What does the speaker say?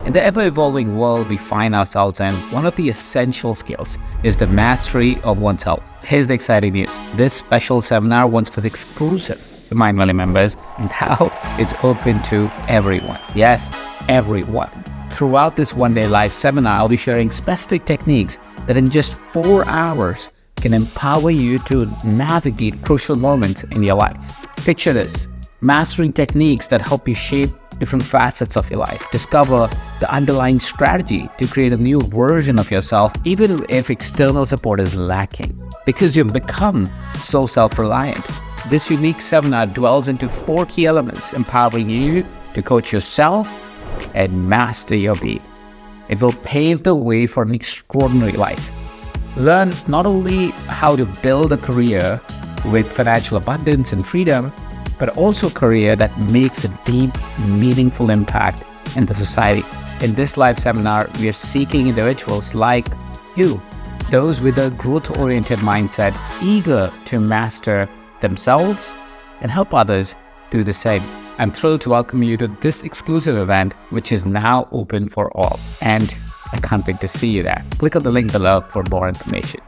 In the ever-evolving world we find ourselves in, one of the essential skills is the mastery of oneself. Here's the exciting news. This special seminar once was exclusive to Mindvalley members, and now it's open to everyone. Yes, everyone. Throughout this one-day live seminar, I'll be sharing specific techniques that in just 4 hours can empower you to navigate crucial moments in your life. Picture this, mastering techniques that help you shape different facets of your life. Discover the underlying strategy to create a new version of yourself, even if external support is lacking, because you've become so self-reliant. This unique seminar dwells into 4 key elements, empowering you to coach yourself and master your being. It will pave the way for an extraordinary life. Learn not only how to build a career with financial abundance and freedom, but also a career that makes a deep, meaningful impact in the society. In this live seminar, we are seeking individuals like you, those with a growth-oriented mindset, eager to master themselves and help others do the same. I'm thrilled to welcome you to this exclusive event, which is now open for all. And I can't wait to see you there. Click on the link below for more information.